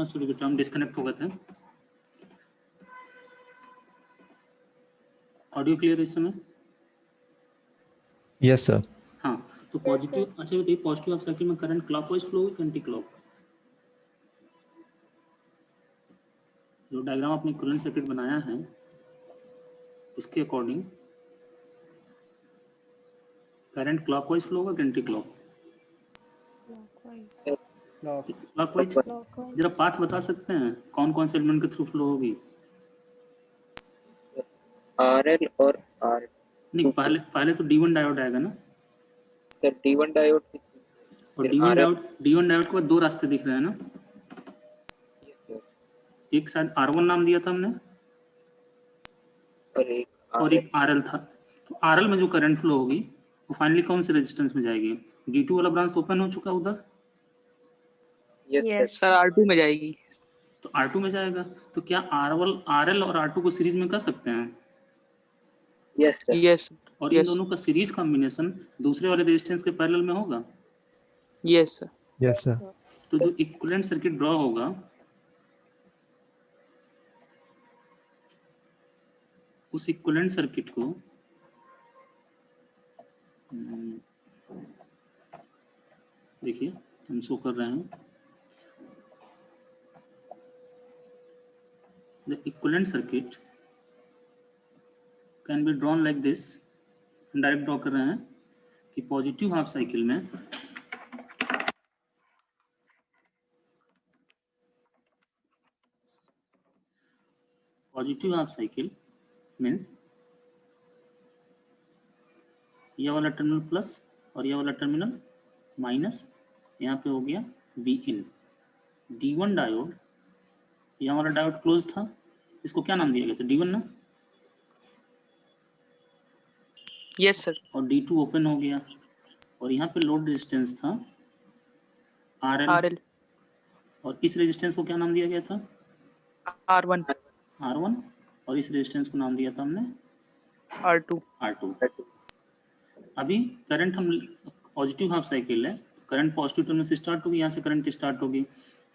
शुरू करते हैं, हम डिस्कनेक्ट हो गए थे। ऑडियो क्लियर है इस समय? Yes sir. हाँ, तो पॉजिटिव, अच्छा बताइए, पॉजिटिव ऑफ सर्किट में करंट क्लॉकवाइज फ्लो होगी एंटी क्लॉक? जो डायग्राम आपने करंट सर्किट बनाया है इसके अकॉर्डिंग करंट क्लॉकवाइज फ्लो होगा कि एंटी क्लॉक? क्लॉकवाइज। जरा पाथ बता सकते हैं कौन कौन से एलिमेंट के थ्रू फ्लो होगी? RL और R नहीं, पहले तो D1 डायोड आएगा ना? सर D1 डायोड और D1 डायोड के बाद दो रास्ते दिख रहे हैं ना? एक शायद R1 नाम दिया था हमने और एक RL था। तो RL में जो करंट फ्लो होगी वो फाइनली कौन से रेजिस्टेंस में जाएगी? D2 वाला ब्रांच तो ओपन हो चुका उधर। यस सर R2 में जाएगी। तो R2 में जाएगा। तो क्या RL और R2 को सीरीज में कर सकते हैं? Yes sir. यस और इन दोनों का सीरीज कॉम्बिनेशन दूसरे वाले रेजिस्टेंस के पैरेलल में होगा? Yes sir. Yes sir. तो जो इक्विवेलेंट सर्किट ड्रॉ होगा उस इक्विवेलेंट सर्किट को देखिए हम शो कर रहे हैं। The equivalent circuit can be drawn like this. Direct draw कर रहे हैं कि पॉजिटिव हाफ साइकिल में मीन्स यह वाला टर्मिनल प्लस और यह वाला टर्मिनल माइनस, यहाँ पे हो गया Vin। D1 डायोड, यहाँ वाला डायोड क्लोज था, इसको क्या नाम दिया गया था? D1 ना? Yes sir. और D2 ओपन हो गया और यहाँ पे लोड रेजिस्टेंस था RL और इस रेजिस्टेंस को क्या नाम दिया गया था? R1 और इस रेजिस्टेंस को नाम दिया था हमने R2। अभी करंट हम पॉजिटिव हाफ साइकिल है, करंट पॉजिटिव टर्मिनल से स्टार्ट होगी, यहाँ से करंट स्टार्ट होगी।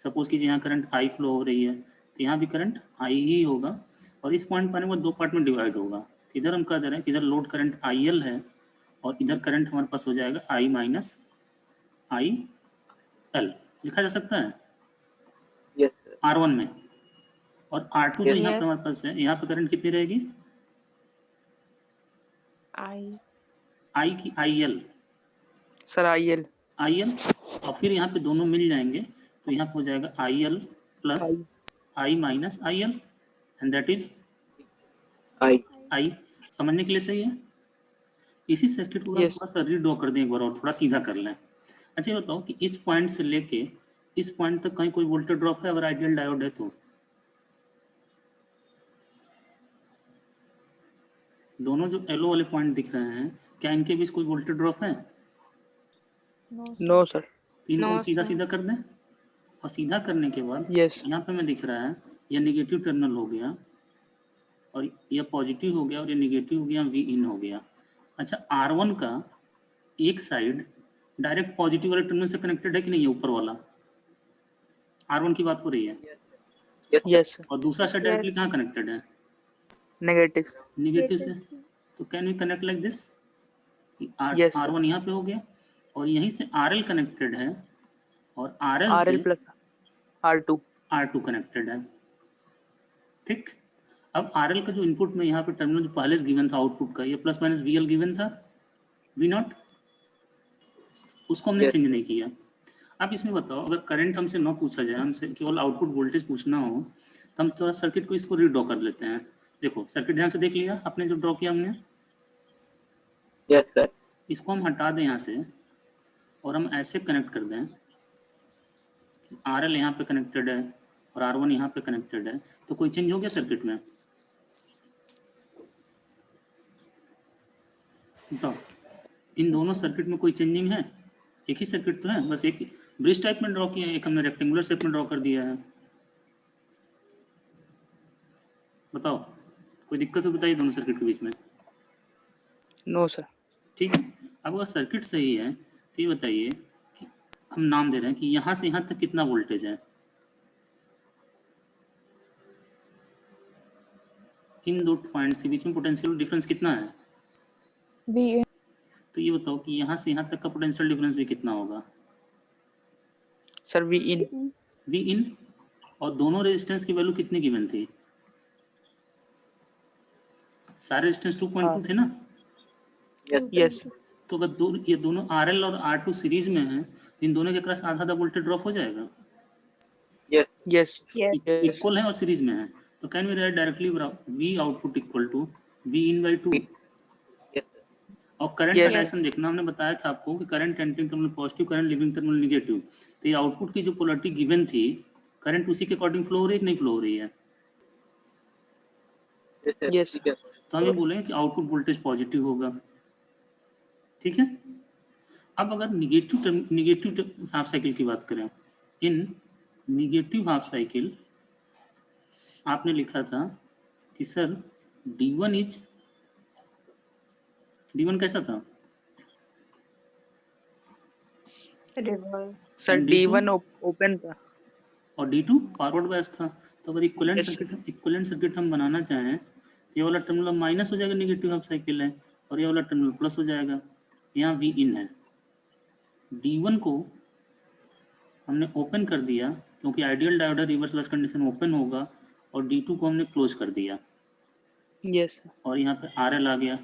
सपोज कीजिए यहाँ करंट I फ्लो हो रही है तो यहाँ भी करंट I ही होगा और इस पॉइंट पर आने के बाद दो पार्ट में डिवाइड होगा। इधर हम कह दे रहे हैं कि इधर लोड करंट IL है और इधर करंट हमारे पास हो जाएगा I माइनस IL। लिखा जा सकता है R1 में। और R2 जो यहाँ पे हमारे पास है, यहाँ पे करंट कितनी रहेगी? I की IL सर IL और फिर यहाँ पे दोनों मिल जाएंगे तो यहाँ पे हो जाएगा IL plus I minus IL and that is I। समझने के लिए सही है? इसी सर्किट को हम थोड़ा सा रीड्रॉ कर दें एक बार और थोड़ा सीधा कर लें। अच्छा ये बताओ कि इस पॉइंट से लेके इस पॉइंट तक कहीं कोई वोल्टेज ड्रॉप है अगर आइडियल डायोड है तो? दोनों जो येलो वाले पॉइंट दिख रहे हैं क्या इनके बीच कोई वोल्टेज ड्रॉप है? No sir. इनको सीधा सीधा कर दें और सीधा करने के बाद यहाँ पे हमें दिख रहा है यह निगेटिव टर्मिनल हो गया और यह पॉजिटिव हो गया और ये निगेटिव हो गया, Vin हो गया। अच्छा R1 का एक साइड डायरेक्ट पॉजिटिव वाले टर्मिनल से कनेक्टेड है कि नहीं है? ऊपर वाला R1 की बात हो रही है। यस और दूसरा साइड डायरेक्टली कहाँ कनेक्टेड है? नेगेटिव से। तो can we connect like this? R1 यहाँ पे हो गया और यहीं से RL कनेक्टेड है और RL से प्लस R2 कनेक्टेड है। ठीक, अब RL का जो इनपुट में यहाँ पे टर्मिनल जो पहले से गिवन था आउटपुट का, ये प्लस माइनस VL गिवन था, V0, उसको हमने चेंज नहीं किया। अब इसमें बताओ अगर करंट हमसे न पूछा जाए, हमसे केवल आउटपुट वोल्टेज पूछना हो तो हम थोड़ा सर्किट को इसको रीड्रॉ कर लेते हैं। देखो सर्किट ध्यान से देख लिया आपने जो ड्रॉ किया हमने? Yes sir. इसको हम हटा दें यहाँ से और हम ऐसे कनेक्ट कर दें, RL यहाँ पे कनेक्टेड है और R1 यहाँ पे कनेक्टेड है, तो कोई चेंज हो गया सर्किट में? तो इन दोनों सर्किट में कोई चेंजिंग है? एक ही सर्किट तो है, बस एक ब्रिज टाइप में ड्रॉ किया है, एक हमने रेक्टेंगुलर शेप में ड्रॉ कर दिया है। बताओ कोई दिक्कत हो बताइए दोनों सर्किट के बीच में? No sir. ठीक है, अब अगर सर्किट सही है तो ये बताइए कि हम नाम दे रहे हैं कि यहाँ से यहाँ तक कितना वोल्टेज है? इन दो पॉइंट्स के बीच में पोटेंशियल डिफरेंस कितना है? V in तो ये बताओ कि यहाँ से यहाँ तक का पोटेंशियल डिफरेंस भी कितना होगा? सर V in V इन, और दोनों रेजिस्टेंस की वैल्यू कितनी गिवन थी? सारे रेजिस्टेंस 2.2 थे ना? yes तो अगर ये दोनों RL और R2 सीरीज में हैं, इन दोनों के क्रॉस आधा आधा वोल्टेज ड्रॉप हो जाएगा, Yes. yes yes yes equal है और सीरीज में है। तो can we write directly V output equal to V in by 2। Yes, sir. और करंट का Yes. डायरेक्शन देखना, हमने बताया था आपको कि current entering terminal positive, current leaving terminal negative. तो ये आउटपुट की जो पोलैरिटी गिवन थी, करंट उसी के अकॉर्डिंग फ्लो हो रही है कि नहीं फ्लो हो रही है? Yes, sir. Yes. Yes. तो हम ये बोलेंगे कि आउटपुट वोल्टेज पॉजिटिव होगा, ठीक है। अब अगर निगेटिव हाफ साइकिल की बात करें, इन निगेटिव हाफ साइकिल आपने लिखा था कि सर D1 कैसा था? reverse sir And D2? D1 open था और D2 फॉरवर्ड बायस था। तो अगर इक्विवेलेंट Yes. सर्किट हम बनाना चाहें तो ये वाला टर्मिनल माइनस हो जाएगा, निगेटिव हाफ साइकिल है, और ये वाला टर्मिनल प्लस हो जाएगा। यहाँ V इन है, D1 को हमने ओपन कर दिया क्योंकि ideal diode reverse bias condition open होगा, और D2 को हमने क्लोज कर दिया, yes और यहाँ पे RL आ गया।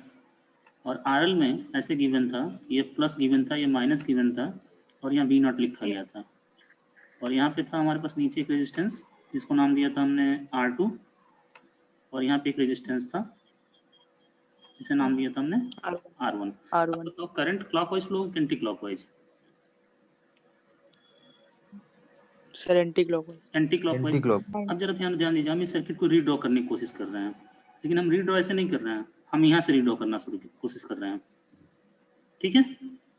और RL में ऐसे गिवन था, ये प्लस गिवन था, ये माइनस गिवन था, और यहाँ V नॉट लिखा गया था। और यहाँ पे था हमारे पास नीचे एक रेजिस्टेंस जिसको नाम दिया था हमने R2, और यहाँ पे एक रेजिस्टेंस था जिसे नाम दिया था हमने R1। R1 तो करंट क्लॉकवाइज फ्लो कि anti clockwise? Sir anti clockwise anti clockwise. Anti-clock अब जरा ध्यान दीजिए, हम इस सर्किट को रीड्रॉ करने की कोशिश कर रहे हैं, लेकिन हम रीड्रॉ ऐसे नहीं कर रहे हैं, हम यहाँ से रीड्रॉ करना कोशिश कर रहे हैं, ठीक है।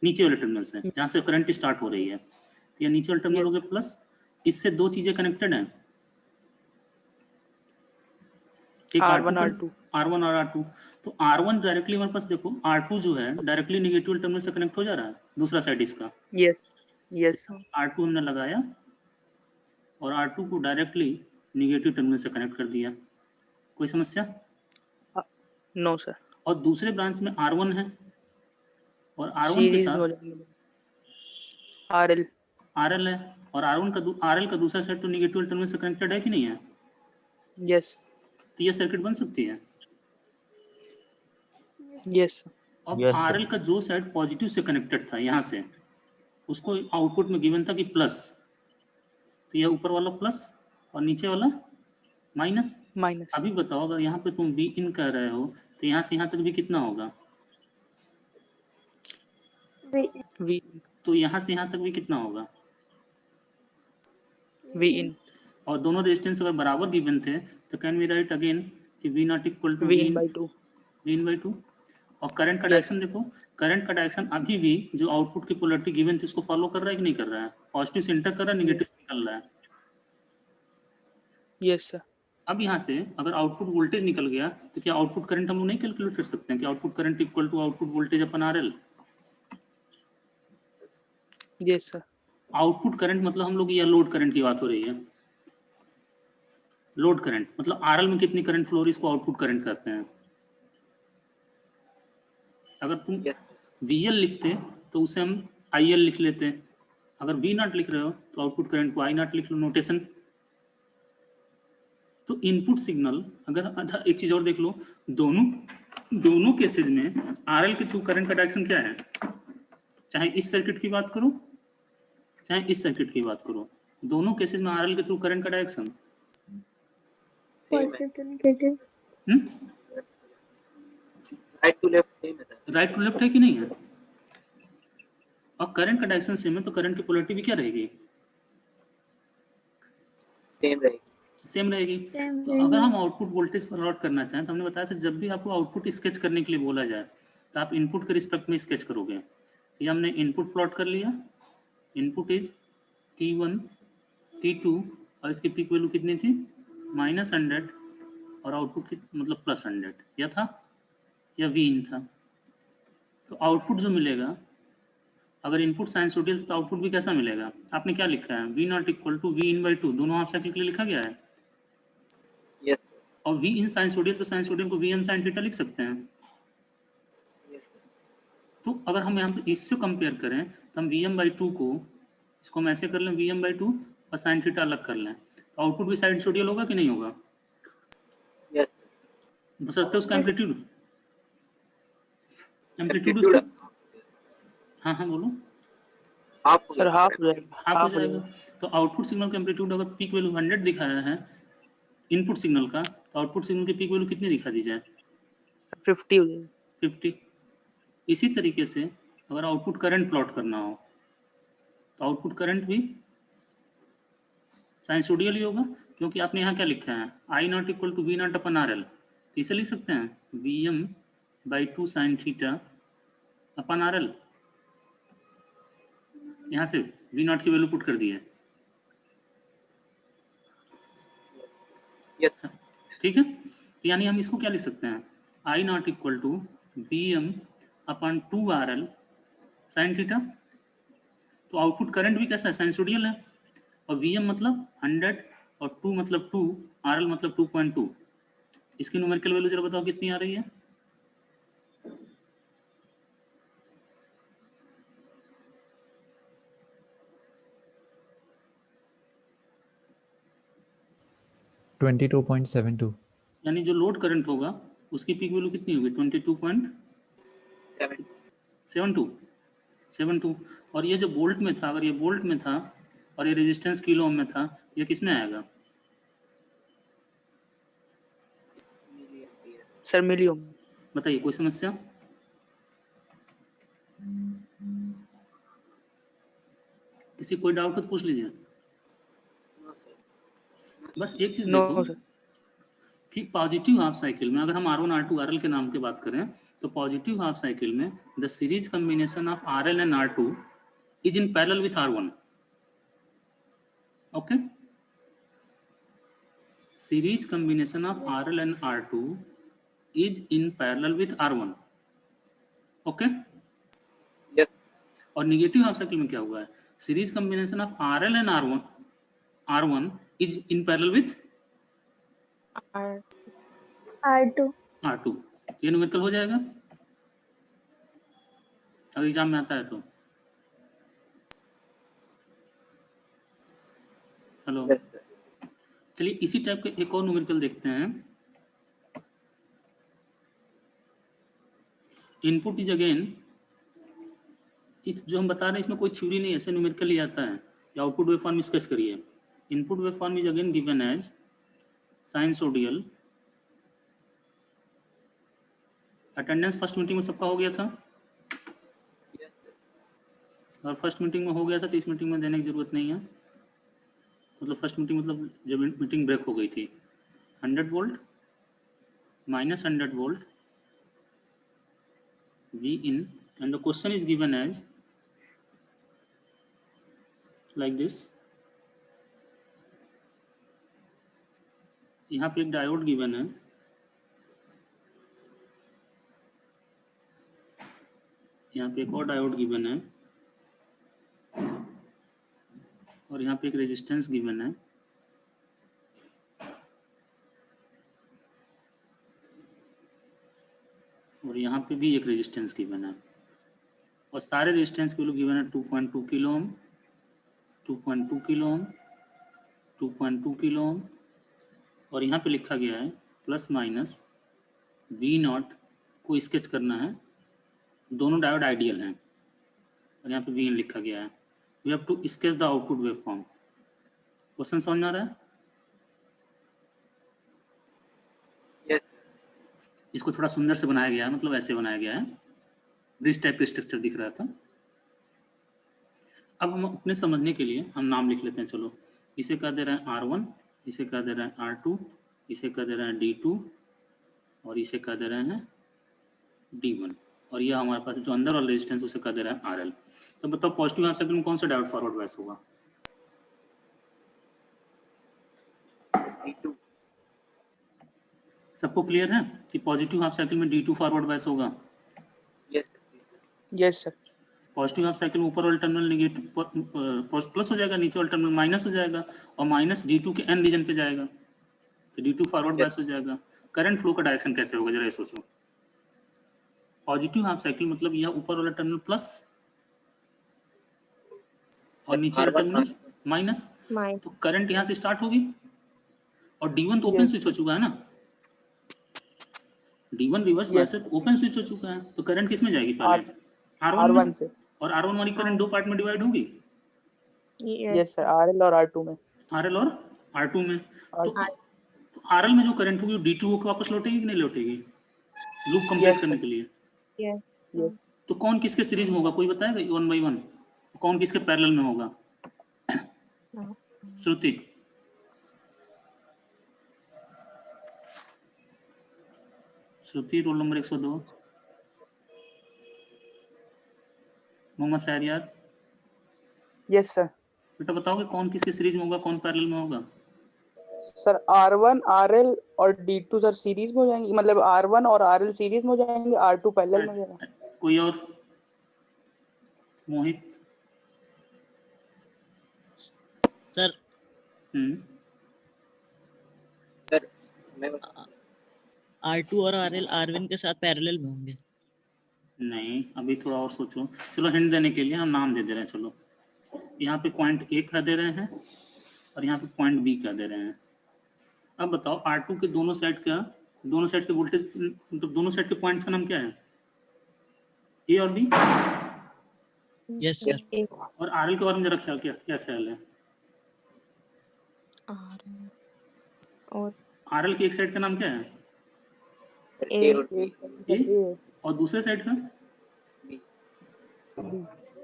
नीचे वाले टर्मिनल से जहाँ से करंट स्टार्ट हो रही है, तो ये नीचे वाले टर्मिनल हो गए प्लस, इससे दो चीजें कनेक्टेड हैं, एक R1 R2 R1 और R2। तो R1 डायरेक्टली हमारे पास देखो, R2 जो है डायरेक्टली निगेटिव टर्मिनल से कनेक्ट हो जा रहा है, दूसरा साइड इसका। yes yes R2 हमने लगाया और R2 को डायरेक्टली निगेटिव टर्मिनल से कनेक्ट कर दिया, कोई समस्या? no सर और दूसरे ब्रांच में R1 है, और R1 के सीरीज साथ में RL RL है, और RL का दूसरा साइड तो निगेटिव टर्मिनल से कनेक्टेड है कि नहीं है? yes तो ये सर्किट बन सकती है। yes अब Yes, sir. RL का जो साइड पॉजिटिव से कनेक्टेड था यहाँ से, उसको आउटपुट में गिवन था कि प्लस, तो यह ऊपर वाला प्लस और नीचे वाला माइनस। minus अभी बताओ, अगर यहाँ पे तुम V इन कह रहे हो तो यहाँ से यहाँ तक भी कितना होगा? V तो यहाँ से यहाँ तक भी कितना होगा? V in और दोनों रेजिस्टेंस अगर बराबर गिवन थे तो कैन वी राइट अगेन कि V not equal to V in by 2 V in by 2। और करंट का Yes. डायरेक्शन देखो, करंट का डायरेक्शन अभी भी जो आउटपुट की पोलैरिटी गिवन थी उसको फॉलो कर रहा है कि नहीं कर रहा है? पॉजिटिव से इंटर कर रहा है, निगेटिव से निकल रहा है। yes sir अब यहाँ से अगर आउटपुट वोल्टेज निकल गया तो क्या आउटपुट करंट हम लोग नहीं कैलकुलेट कर सकते हैं कि output current equal to output voltage upon RL? yes sir output current मतलब हम लोग, यह लोड करंट की बात हो रही है, लोड करंट मतलब RL में कितनी करंट फ्लो हो रही है, इसको आउटपुट करंट कहते हैं। अगर तुम Yes. VL लिखते तो उसे हम IL लिख लेते, अगर V नॉट लिख रहे हो तो आउटपुट करंट को I नॉट लिख लो, नोटेशन। तो इनपुट सिग्नल, अगर एक चीज और देख लो, दोनों केसेज में RL के थ्रू करंट का डायरेक्शन क्या है? चाहे इस सर्किट की बात करो चाहे इस सर्किट की बात करो, दोनों केसेज में RL के थ्रू करंट का डायरेक्शन Same है. Right to left same है, sir. राइट टू लेफ्ट है कि नहीं है? और करंट का डायरेक्शन सेम है तो करंट की पोलैरिटी भी क्या रहेगी? Same रहेगी. सेम रहेगी। तो अगर हम आउटपुट वोल्टेज पर प्लॉट करना चाहें तो हमने बताया था, जब भी आपको आउटपुट स्केच करने के लिए बोला जाए तो आप इनपुट के रिस्पेक्ट में स्केच करोगे। ये हमने इनपुट प्लॉट कर लिया, इनपुट इज T1 T2 और इसकी पीक वैल्यू कितनी थी? -100, और आउटपुट की मतलब +100, या था या V इन था। तो आउटपुट जो मिलेगा, अगर इनपुट साइनसोइडल तो आउटपुट भी कैसा मिलेगा? आपने क्या लिखा है? V not equal to V in by 2, दोनों हाफ साइकिल के लिए लिखा गया है। Yes. और V इन साइनसोडियल, तो साइनसोडियल को Vm sin थीटा लिख सकते हैं। Yes, sir. तो अगर हम यहाँ पे इससे कंपेयर करें तो हम Vm/2 को, इसको हम ऐसे कर लें Vm/2 और sin थीटा अलग कर लें, तो आउटपुट भी साइनसोडियल होगा कि नहीं होगा? Yes, sir. बस सकते उसका एम्पलीट्यूड Amplitude उसका, हाँ हाँ बोलो। half हो सर गया, हाफ हो जाएगा, हाफ हो हाफ हो जाएगा। जाएगा। तो आउटपुट सिग्नल का एम्पलीट्यूड अगर पीक वैल्यू 100 दिखाया है इनपुट सिग्नल का, तो आउटपुट सिग्नल की पीक वैल्यू कितनी दिखा दी जाए? 50 हो जाएगा। 50। इसी तरीके से अगर आउटपुट करंट प्लॉट करना हो तो आउटपुट करंट भी साइनसोडियल ही होगा, क्योंकि आपने यहाँ क्या लिखा है, I not equal to V not upon RL, तो इसे लिख सकते हैं Vm/2 sin थीटा अपन RL। यहाँ से V नॉट की वैल्यू पुट कर दी है, Yes, ठीक है। यानी हम इसको क्या लिख सकते हैं, I not equal to Vm/2 RL sin theta. तो आउटपुट करंट भी कैसा है, साइनसोडियल है, और Vm मतलब 100 और 2 मतलब 2, RL मतलब 2.2। इसकी न्यूमेरिकल वैल्यू जरा बताओ कितनी आ रही है? ट्वेंटी 22.72। यानी जो लोड करंट होगा उसकी पीक वैल्यू कितनी होगी, 22.72। और ये जो बोल्ट में था, अगर ये बोल्ट में था और ये रेजिस्टेंस किलो ओम में था, ये किस में आएगा? milliampere. Sir million. बताइए, कोई समस्या? किसी कोई डाउट हो तो पूछ लीजिए। No, sir. बस एक चीज नो देखो सर। कि पॉजिटिव हाफ साइकिल में अगर हम R1 R2 RL के नाम की बात करें, तो पॉजिटिव हाफ साइकिल में the series combination of RL and R2 is in parallel with R1। Okay, series combination of RL and R2 is in parallel with R1। Okay, Yes, और negative half cycle में क्या हुआ है, series combination of RL and R1 is in parallel with R2. R2। ये numerical हो जाएगा अगर exam में आता है तो। Hello, yes, sir. चलिए इसी टाइप के एक और न्यूमेरिकल देखते हैं। इनपुट इज अगेन, इस जो हम बता रहे हैं इसमें कोई थ्योरी नहीं है, ऐसे न्यूमेरिकल ही आता है। आउटपुट वेवफॉर्म स्केच करिए। Input waveform is again given as sinusoidal. Attendance first meeting में सबका हो गया था, Yes, sir. और फर्स्ट मीटिंग में हो गया था तो इस मीटिंग में देने की जरूरत नहीं है। मतलब फर्स्ट मीटिंग मतलब जब मीटिंग ब्रेक हो गई थी। 100 volt minus 100 volt V in, and the question is given as like this। यहाँ पे एक डायोड गिवन है, यहाँ पे एक और डायोड गिवन है, और यहाँ पे एक रेजिस्टेंस गिवन है, और यहाँ पे भी एक रेजिस्टेंस गिवन है, और सारे रेजिस्टेंस की वैल्यू गिवन है 2.2 kilo ohm, 2.2 kilo ohm, 2.2 kilo ohm, और यहाँ पे लिखा गया है प्लस माइनस V नॉट को स्केच करना है। दोनों डायोड आइडियल हैं, और यहाँ पे Vn लिखा गया है। We have to sketch the output waveform. Question समझ में आ रहा है? Yes, sir. इसको थोड़ा सुंदर से बनाया गया है, मतलब ऐसे बनाया गया है, ब्रिज टाइप का स्ट्रक्चर दिख रहा था। अब हम अपने समझने के लिए हम नाम लिख लेते हैं। चलो, इसे कह दे रहे हैं R1, इसे कह दे रहे हैं R2, इसे कह दे रहे हैं D2, और इसे कह दे रहे हैं D1, और यह हमारे पास जो अंदर वाला रेजिस्टेंस उसे कह दे रहे हैं RL। तो बताओ पॉजिटिव हाफ साइकिल में कौन सा डायोड फॉरवर्ड बायस होगा? D2. सबको क्लियर है कि पॉजिटिव हाफ साइकिल में D2 फॉरवर्ड बायस होगा? Yes, sir. Yes sir. Positive half cycle में ऊपर वाला टर्मिनल नेगेटिव प्लस हो जाएगा, नीचे वाला टर्मिनल माइनस हो जाएगा, और माइनस D2 के N रीजन पे जाएगा। तो D2 फॉरवर्ड बायस हो जाएगा। करंट फ्लो का डायरेक्शन कैसे होगा जरा ये सोचो। पॉजिटिव हाफ साइकिल मतलब यह ऊपर वाला टर्मिनल प्लस और नीचे वाला R1 टर्मिनल माइनस। Mine. तो करंट यहाँ से स्टार्ट होगी और D1 तो ओपन Yes. स्विच हो चुका है ना, D1 reverse bias Yes. Open switch हो चुका है, तो करंट किस में जाएगी पहले? R1 R1 में। से। और R1 वाली करंट दो पार्ट में डिवाइड होगी, Yes sir, RL और R2 में। RL और R2 में। तो R2. RL में जो करंट होगी वो D2 को वापस लौटेगी कि नहीं लौटेगी, लूप कंप्लीट Yes, करने sir. के लिए? Yes. Yes. तो कौन किसके सीरीज में होगा कोई बताएगा? 1 by 1 कौन किसके पैरेलल में होगा? No. Shruti, Shruti roll number 102। Mohammad Shahryar, Yes sir. बेटा बताओगे कौन किसके सीरीज में होगा, कौन पैरेलल में होगा? सर R1 RL और D2 सर सीरीज में हो जाएंगे, मतलब R1 और RL सीरीज में हो जाएंगे, R2 पैरेलल में हो जाएगा। कोई और? मोहित। सर सर मैं R2 और RL R1 के साथ पैरेलल में होंगे। नहीं, अभी थोड़ा और सोचो। चलो हिंट देने के लिए हम नाम दे दे रहे हैं। चलो यहाँ पे पॉइंट A का दे रहे हैं और यहाँ पे पॉइंट B का दे रहे हैं। अब बताओ R2 के दोनों साइड के वोल्टेज मतलब दोनों साइड के पॉइंट्स का नाम क्या है? A और B। Yes sir. A. और RL के बारे में जरा क्या ख्याल है? R. और RL की एक साइड का नाम क्या है? A और B। A और दूसरे साइड का?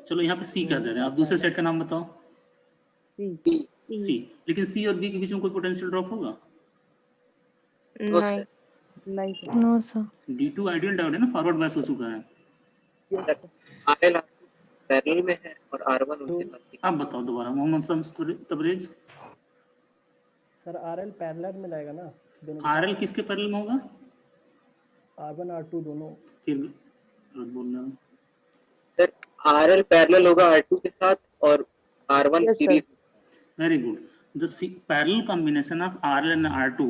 चलो यहाँ पे C का दे रहे हैं, आप दूसरे साइड का नाम बताओ। B। C। लेकिन C और B के बीच में कोई पोटेंशियल ड्रॉप होगा? नहीं. नहीं sir. No sir. D2 ideal diode है ना, फॉरवर्ड बायस हो चुका है। RL पैरेलल में है और R1 उनके साथ। आप बताओ दोबारा Mohammad Shams Tabrez. Sir RL parallel में रहेगा ना दोनों RL किसके पैरेलल में होगा? R1 R2 दोनों। फिर गलत बोल रहा हूँ। सर RL पैरेलल होगा R2 के साथ और R1 Yes, sir. Series. Very good. The parallel combination of RL and R2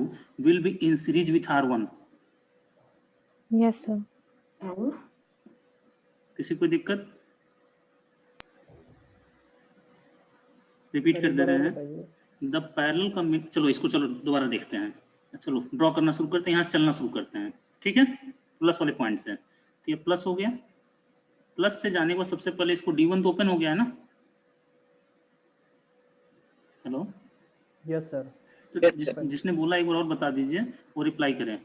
will be in series with R1. Yes sir. किसी कोई दिक्कत? रिपीट कर दे रहे हैं। द पैरेलल कॉम्बिनेशन, चलो इसको चलो दोबारा देखते हैं। चलो ड्रॉ करना शुरू करते हैं, यहाँ से चलना शुरू करते हैं। ठीक है, प्लस वाले पॉइंट से। तो ये प्लस हो गया, प्लस से जाने के बाद सबसे पहले इसको D1 तो ओपन हो गया है ना। Hello, yes sir. तो जिसने बोला एक बार और बता दीजिए, वो रिप्लाई करें।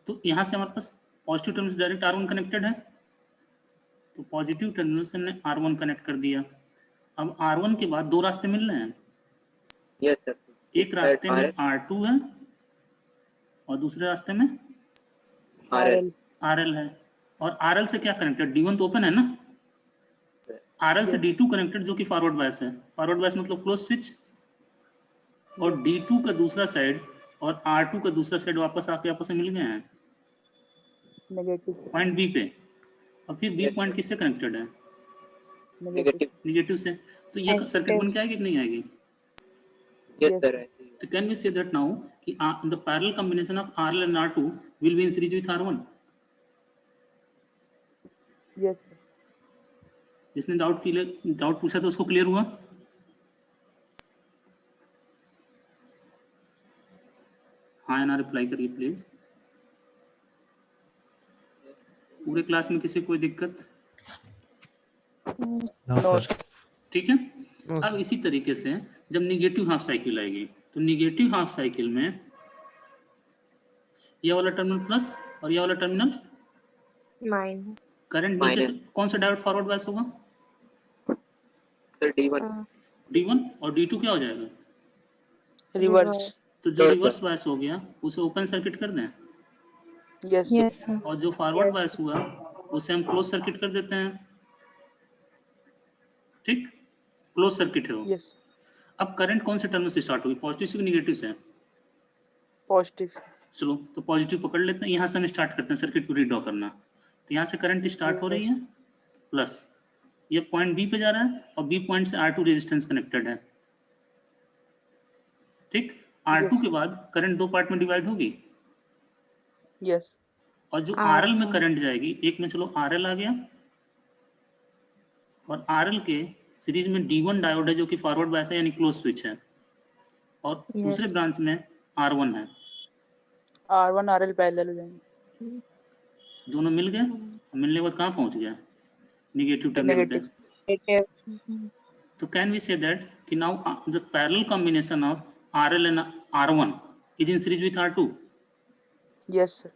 तो यहाँ से हमारे पास पॉजिटिव टर्मिनल से डायरेक्ट R1 कनेक्टेड है, तो पॉजिटिव टर्मिनल से हमने R1 कनेक्ट कर दिया। अब R1 के बाद दो रास्ते मिल रहे हैं। Yes sir. एक रास्ते में R2 है और दूसरे रास्ते में RL है। और RL से क्या कनेक्टेड? D1 तो ओपन है ना। RL से D2 कनेक्टेड जो कि फॉरवर्ड बायस है। फॉरवर्ड बायस मतलब क्लोज स्विच। और D2 का दूसरा साइड और R2 का दूसरा साइड वापस आके आपस में मिल गए हैं नेगेटिव। पॉइंट B पे। और फिर B पॉइंट किससे कनेक्टेड है? नेगेटिव। निगेटिव से। तो ये सर्किट बन के आएगी कि नहीं आएगी? Yes sir. So can we say that now कि the parallel combination of RL and R2 will be in series with R1? Yes sir. जिसने डाउट पूछा तो उसको क्लियर हुआ? हाँ या ना रिप्लाई करिए प्लीज। पूरे क्लास में किसी कोई दिक्कत? No, sir. ठीक है। अब इसी तरीके से जब निगेटिव हाफ साइकिल आएगी तो निगेटिव हाफ साइकिल में यह वाला टर्मिनल प्लस और यह वाला टर्मिनल Mine. करंट नीचे से कौन सा डायोड फॉरवर्ड बायस होगा? Sir D1। D1 और D2 क्या हो जाएगा? रिवर्स। तो जो रिवर्स बायस हो गया उसे ओपन सर्किट कर दें, यस Yes sir. और जो फॉरवर्ड बायस हुआ उसे हम क्लोज सर्किट कर देते हैं। ठीक, क्लोज सर्किट है वो। यस। अब करंट कौन से टर्मिनल से स्टार्ट होगी, पॉजिटिव से नेगेटिव से? पॉजिटिव। चलो तो पॉजिटिव पकड़ लेते हैं, यहाँ से हम स्टार्ट करते हैं सर्किट को रीड्रॉ करना। तो यहाँ से करंट स्टार्ट हो रही है प्लस, ये पॉइंट B पे जा रहा है और B पॉइंट से R2 रेजिस्टेंस कनेक्टेड है। ठीक, R2 Yes. के बाद करंट दो पार्ट में डिवाइड होगी, Yes. और जो R1 RL में करंट जाएगी, एक में चलो RL आ गया, और RL के सीरीज में D1 डायोड है जो कि फॉरवर्ड बायस है यानी क्लोज स्विच है, और दूसरे Yes. ब्रांच में R1 है, R1 RL पैरेलल हो जाएंगे। दोनों मिल गए, मिलने के बाद कहाँ पहुंच गया, निगेटिव टर्मिनल पे। Negative. Negative. तो कैन वी से दैट कि now the parallel combination of RL and R1 is in series with R2, Yes sir.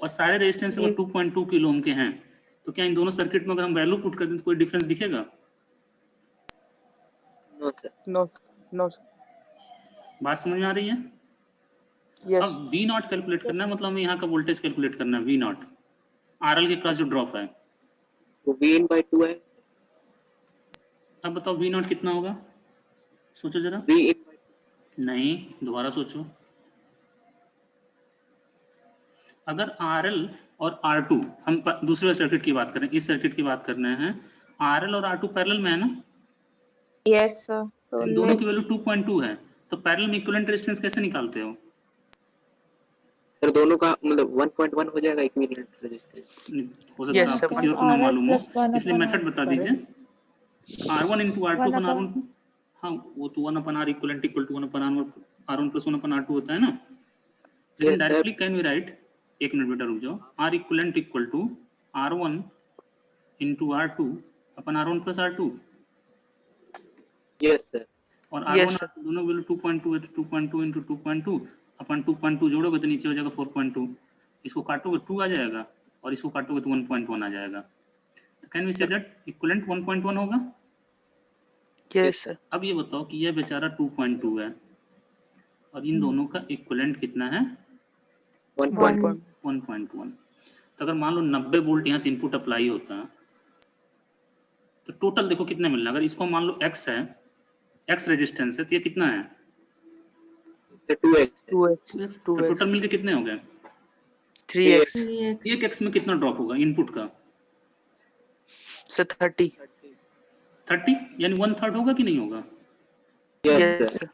और सारे रेजिस्टेंस अगर 2.2 किलो ओम के हैं, तो क्या इन दोनों सर्किट में अगर हम वैल्यू पुट कर दें तो कोई डिफरेंस दिखेगा? No sir. No. No sir. बात समझ में आ रही है? Yes. अब V नॉट कैलकुलेट करना है, मतलब हमें यहाँ का वोल्टेज कैलकुलेट करना है, V नॉट RL के क्रॉस जो ड्रॉप है। वो V/2 है। अब बताओ V नॉट कितना होगा, सोचो जरा। V/2 नहीं, दोबारा सोचो। अगर RL और R2, हम दूसरे सर्किट की बात करें, इस सर्किट की बात कर रहे हैं, RL और R2 पैरेलल में है ना, Yes sir. तो इन दोनों की वैल्यू 2.2 है, तो पैरेलल में इक्विवेलेंट रेजिस्टेंस कैसे निकालते हो? सर दोनों का मतलब 1.1 हो जाएगा इक्विवेलेंट रेजिस्टेंस। हो सकता है Yes, आप sir. किसी और को ना मालूम हो, इसलिए मेथड बता दीजिए। R1 into R2 upon R1, हाँ वो तो 1/R equivalent equal to 1/R1 plus 1/R2 होता है ना। लेकिन Yes, sir. Directly can we write, एक मिनट बेटा रुक जाओ, R equivalent equal to R1 into R2 upon R1 plus R2, yes sir. और Yes, R1 sir. दोनों वैल्यू 2.2 है, तो 2.2 इंटू 2.2 अपन 2.2 जोड़ोगे तो नीचे हो जाएगा 4.2, इसको काटोगे 2 आ जाएगा, और इसको काटोगे तो 1.1 आ जाएगा। तो can we say that equivalent 1.1 होगा। Yes sir. अब ये बताओ कि यह बेचारा 2.2 है, और इन दोनों का इक्विवेलेंट कितना है, 1.1 1.1। तो अगर मान लो 90 वोल्ट यहाँ से इनपुट अप्लाई होता है, तो टोटल देखो कितने मिलना, अगर इसको मान लो X है, X रेजिस्टेंस है, तो ये कितना है, 2x 2x. तो 2x. टोटल मिलके कितने हो गए, 3x. एक X में कितना ड्रॉप होगा इनपुट का, Sir 30. 30, यानी 1/3 होगा कि नहीं होगा। Yes yes sir. सर।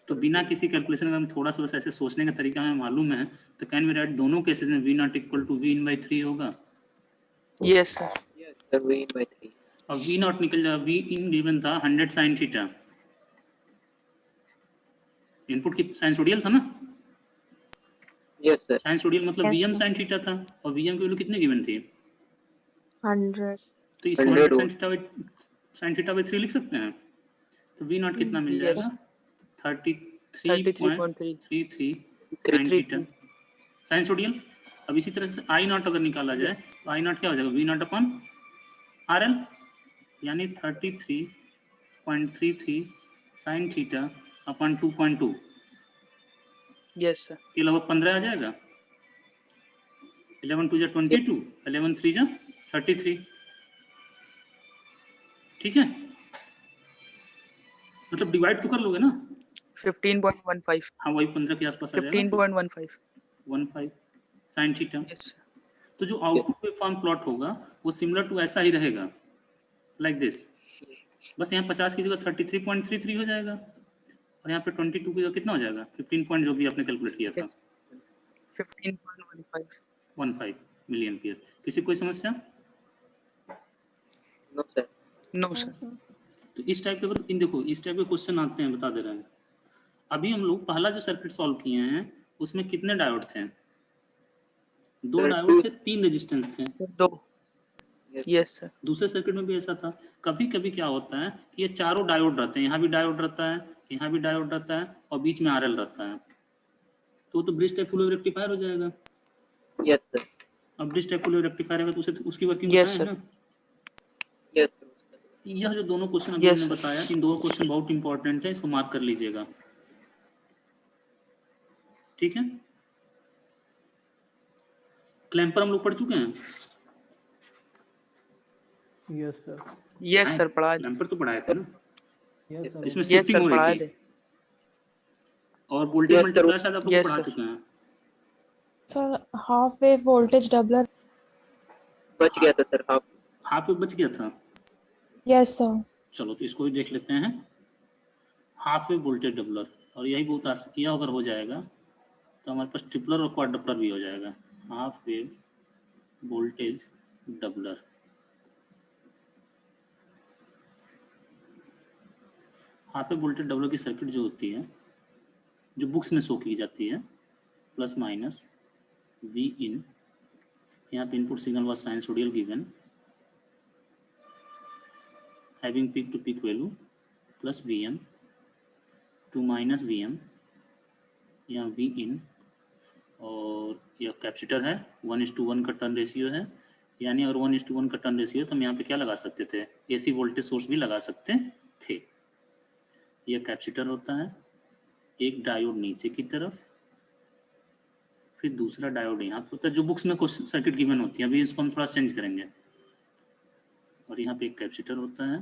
तो बिना किसी कैलकुलेशन, अगर हम थोड़ा सा बस ऐसे सोचने का तरीका हमें मालूम है, तो कैन वी राइट दोनों केसेस में V not equal to V/3 होगा, Yes sir. Yes sir V/3 और V नॉट निकल जाएगा, V इन गिवन था 100 साइन थीटा, इनपुट की साइनसोडियल था ना, यस सर। साइनसोडियल मतलब Yes, Vm sir. Sine theta था, और Vm की वैल्यू कितने गिवन थी, 100. तो इसको 100 साइन थीटा बाई 3 लिख सकते हैं। तो V नॉट कितना मिल Yes. जाएगा, 33.3. 33.33 साइन थीटा साइनसोडियल। अब इसी तरह से I नॉट अगर निकाला जाए, तो I नॉट क्या हो जाएगा, V नॉट अपन RL, यानी 33.33 साइन थीटा अपन 2.2 Yes sir. के लगभग 15 आ जाएगा, 11 2 जा 22, 11 3 जा 33, ठीक है, मतलब डिवाइड तो कर लोगे ना, 15.15. हाँ वही 15 के आसपास आ जाएगा, 15.15. 15 साइन थीटा। Yes sir. तो जो आउटपुट पे फॉर्म प्लॉट होगा वो सिमिलर टू ऐसा ही रहेगा, लाइक दिस, बस यहाँ 50 की जगह 33.33 हो जाएगा, और यहाँ पे 22 की जगह कितना हो जाएगा, 15 पॉइंट जो भी आपने कैलकुलेट किया था, Yes. 15.15. 15 milli ampere. किसी कोई समस्या? No sir. No sir. तो इस टाइप के, अगर इन देखो इस टाइप के क्वेश्चन आते हैं, बता दे रहे हैं। अभी हम लोग पहला जो सर्किट सॉल्व किए हैं उसमें कितने डायोड थे, 2 Sir, डायोड थे, 3 रेजिस्टेंस थे। दो. Yes sir. दूसरे सर्किट में भी ऐसा था। कभी कभी क्या होता है कि ये चारों डायोड रहते हैं, यहाँ भी डायोड रहता है, यहाँ भी डायोड रहता है, और बीच में RL रहता है, तो bridge type full wave rectifier हो जाएगा। Yes sir. अब bridge type full wave rectifier है तो उसे उसकी वर्किंग Yes, बताएं sir. ना। Yes sir. यह जो दोनों क्वेश्चन अभी Yes, हमने sir. बताया, इन दो क्वेश्चन बहुत इंपॉर्टेंट है, इसको मार्क कर लीजिएगा, ठीक है। क्लैंपर हम लोग पढ़ चुके हैं, यस सर। Yes sir. पढ़ा दे. क्लैंपर तो पढ़ाए थे ना, यस सर। इसमें Yes शिफ्टिंग sir. हो पढ़ा रही दे. थी, और वोल्टेज Yes, sir. मल्टीप्लाई शायद आप लोग Yes, पढ़ा sir. चुके हैं। Sir half wave voltage doubler. बच गया था सर हाफ। हाफ वेव बच गया था, यस सर। चलो तो इसको भी देख लेते हैं। हाफ वेव वोल्टेज डबलर, और यही बहुत यह अगर हो जाएगा तो हमारे पास ट्रिपलर और क्वाड्रपलर भी हो जाएगा, half wave voltage doubler. Half wave voltage doubler की सर्किट जो होती है, जो बुक्स में शो की जाती है, प्लस माइनस वी इन, यहाँ पे input signal was sinusoidal given having peak to peak value plus V M to minus V M, यहाँ वी इन, और यह कैपेसिटर है, 1:1 का टर्न रेशियो है, यानी अगर 1:1 का टर्न रेशियो तो हम यहाँ पे क्या लगा सकते थे, एसी वोल्टेज सोर्स भी लगा सकते थे। यह कैपेसिटर होता है, एक डायोड नीचे की तरफ, फिर दूसरा डायोड यहाँ पे होता है, जो बुक्स में कुछ सर्किट गिवन होती है, अभी इसको हम थोड़ा चेंज करेंगे। और यहाँ पे एक कैपेसिटर होता है,